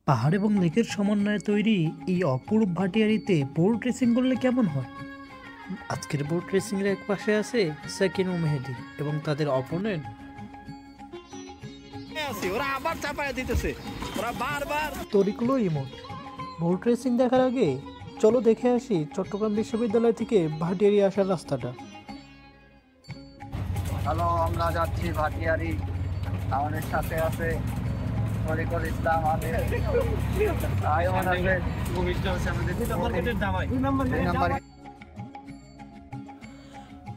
পাহাড় এবং লেকের সমন্বয়ে তৈরি এই অপরূপ ভাটিয়ারিতে বোট রেসিং করলে কেমন হয়? আজকের বোট রেসিং এর এক পাশে আছে সাকিন ও মেহেদি এবং তাদের অপোনেন্ট ওরা আবার চাপায় দিতেছে, ওরা বারবার তরিকুল ও ইমন। বোট রেসিং দেখার আগে চলো দেখে আসি চট্টগ্রাম বিশ্ববিদ্যালয় থেকে ভাটিয়ারি আসার রাস্তাটা। হ্যালো, আমরা যাচ্ছি ভাটিয়ারি। আমাদের সাথে আছে তরিকুল ইসলাম, আয়মান আছে,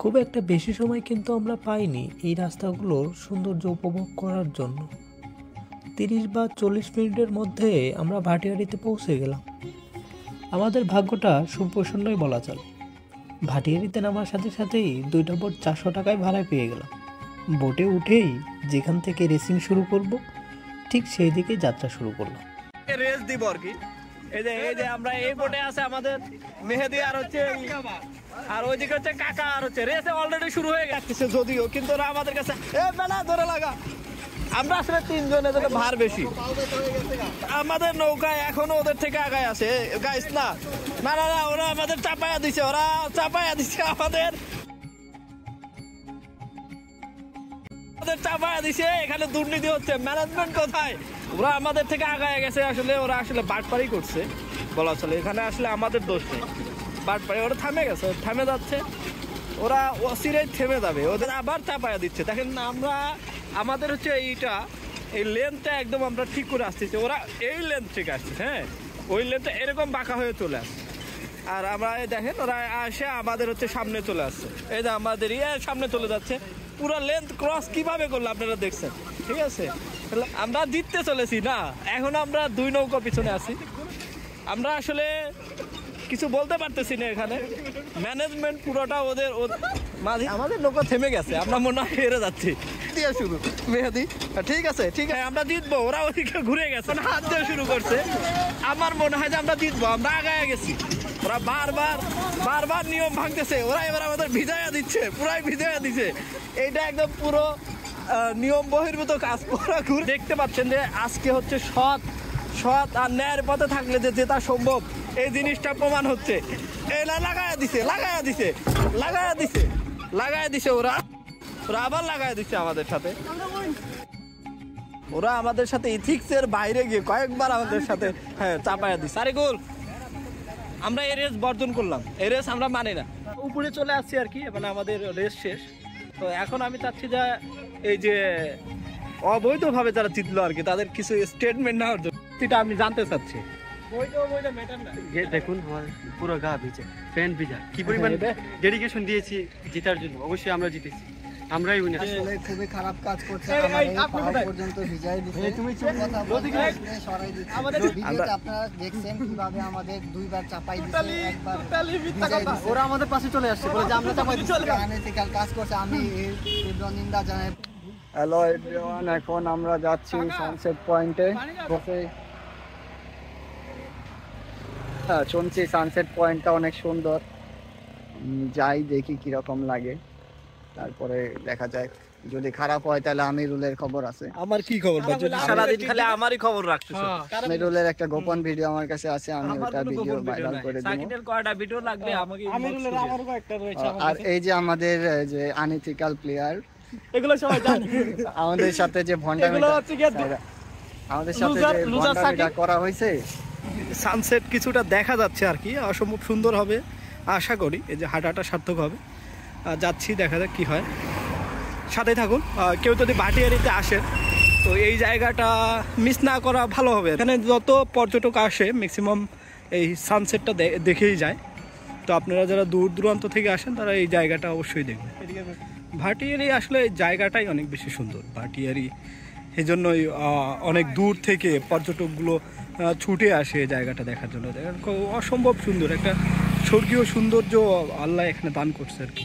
খুব একটা বেশি সময় কিন্তু আমরা পাইনি এই রাস্তাগুলোর সৌন্দর্য উপভোগ করার জন্য। 30 বা 40 মিনিটের মধ্যে আমরা ভাটিয়ারিতে পৌঁছে গেলাম। আমাদের ভাগ্যটা সুপ্রসন্নই বলা চলে। ভাটিয়ারিতে নামার সাথে সাথেই 2টা বোট 400 টাকায় ভাড়ায় পেয়ে গেলাম। বোটে উঠেই যেখান থেকে রেসিং শুরু করব ঠিক সেই দিকে যাত্রা শুরু করলাম। রেস দিব আর কি। এই যে আমরা এই বোটে আছে আমাদের মেহেদি আর হচ্ছে আর ওইদিকে হচ্ছে কাকা আর হচ্ছে রেসে অলরেডি শুরু হয়ে গেছে যদিও, কিন্তু ওরা আমাদের কাছে বেলা ধরে লাগা। আমরা আসলে 3 জনের জন্য ভার বেশি। আমাদের নৌকায় এখনো ওদের থেকে আগায় আছে গাইস। না না না না, ওরা আমাদের চাপায়া দিছে, আমাদের চাপায়া দিছে। এখানে দুর্নীতি হচ্ছে, ম্যানেজমেন্ট কোথায়? ওরা আমাদের থেকে আগায় গেছে। আসলে ওরা আসলে বাটপারি করছে বলা চলে। এখানে আসলে আমাদের দোষ নেই, বাটপারি। ওরা থামে গেছে, থামে যাচ্ছে, ওরা অচিরেই থেমে যাবে। ওদের আবার চাপায়া দিচ্ছে। দেখেন আমরা আমাদের হচ্ছে এই লেন্থটা একদম আমরা ঠিক করে আসতেছি, ওরা এই লেন্থ থেকে আসছে। হ্যাঁ, ওই লেন্থটা এরকম বাঁকা হয়ে চলে আসছে। আর আমরা দেখেন ওরা আসে আমাদের হচ্ছে সামনে চলে আসছে। এই যে আমাদের সামনে চলে যাচ্ছে। পুরো লেন্থ ক্রস কিভাবে করলো আপনারা দেখছেন, ঠিক আছে? আমরা জিততে চলেছি না, এখন আমরা 2 নৌকা পিছনে আছি। আমরা আসলে কিছু বলতে পারতেছি না। এখানে ম্যানেজমেন্ট পুরোটা ওদের মাঝে। আমাদের নৌকা থেমে গেছে, আমরা মনে হয় হেরে যাচ্ছি। দিয়ে শুরু মেহেদি, ঠিক আছে ঠিক আছে, আমরা জিতবো। ওরা ওদিকে ঘুরে গেছে, হাত দিয়ে শুরু করছে। আমার মনে হয় যে আমরা জিতবো, আমরা আগায় গেছি। ওরা বারবার নিয়ম ভাঙতেছে। ওরা এবার আমাদের ভিজাইয়া দিচ্ছে, পুরাই ভিজাইয়া দিচ্ছে। এইটা একদম পুরো নিয়ম বহির্ভূত কাজ। ওরা ঘুরে দেখতে পাচ্ছেন যে আজকে হচ্ছে সৎ আর ন্যায়ের পথে থাকলে যে জেতা সম্ভব, এই জিনিসটা প্রমাণ হচ্ছে। এলা লাগায়া দিছে ওরা আবার লাগায়া দিচ্ছে আমাদের সাথে। ওরা আমাদের সাথে ইথিক্সের বাইরে গিয়ে কয়েকবার আমাদের সাথে চাপায়া দিচ্ছে। আরে গোল, আমরা এই রেস বর্জন করলাম, এই রেস আমরা মানি না। উপরে চলে আসছি আর কি, মানে আমাদের রেস শেষ। তো এখন আমি চাচ্ছি যে এই যে অবৈধভাবে যারা জিতলো আর কি, তাদের কিছু স্টেটমেন্ট নেওয়ার জন্য সেটা আমি জানতে চাচ্ছি। দেখুন আমার পুরো গা ভিজে, প্যান্ট ভিজা। কি পরিমাণ ডেডিকেশন দিয়েছি জেতার জন্য। অবশ্যই আমরা জিতেছি, আমরাই উইনার। আসলে খুবই খারাপ কাজ করছে। আমাদের পর্যন্ত ভিজাই দিচ্ছে, তুমি কথা বলতে সরাই দিচ্ছে। ভিডিওতে আপনারা দেখছেন কিভাবে আমাদের 2বার চাপাই দিচ্ছে, একবার ভিজাই দিচ্ছে। ওরা আমাদের পাশে চলে আসছে বলে যে আমরা চাপাই দিচ্ছি, আনএথিক্যাল কাজ করছে। আমি এই তীব্র নিন্দা জানাই। হ্যালো এভরিওয়ান, এখন আমরা যাচ্ছি সানসেট পয়েন্টে। শুনছি সানসেট পয়েন্টটা অনেক সুন্দর। যাই দেখি কিরকম লাগে, তারপরে দেখা যায়। যদি খারাপ হয় তাহলে আমিরুলের খবর আছে। আমার কি খবর? সারাদিন খালি আমারই খবর রাখছো। আমিরুলের একটা গোপন ভিডিও আমার কাছে আছে, আমি ওটা ভিডিও ভাইরাল করে দেব। সাকিনের কয়টা ভিডিও লাগবে আমাকে। আমিরুলের আমারও একটা রয়েছে। আর এই যে আমাদের যে আনএথিক্যাল প্লেয়ার, এগুলো সবাই জানে। আমাদের সাথে যে ভন্ডামিটা করা হয়েছে। সানসেট কিছুটা দেখা যাচ্ছে আর কি, অসম্ভব সুন্দর হবে আশা করি। এই যে হাঁটাটা সার্থক হবে। যাচ্ছি, দেখা যাক কি হয়। সাথে থাকুন। কেউ যদি ভাটিয়ারিতে আসে তো এই জায়গাটা মিস না করা ভালো হবে। এখানে যত পর্যটক আসে ম্যাক্সিমাম এই সানসেটটা দেখেই যায়। তো আপনারা যারা দূর দূরান্ত থেকে আসেন তারা এই জায়গাটা অবশ্যই দেখবেন। ভাটিয়ারি আসলে এই জায়গাটাই অনেক বেশি সুন্দর। ভাটিয়ারি এই জন্যই অনেক দূর থেকে পর্যটকগুলো ছুটে আসে এই জায়গাটা দেখার জন্য। অসম্ভব সুন্দর একটা স্বর্গীয় সৌন্দর্য আল্লাহ এখানে দান করছে আর কি।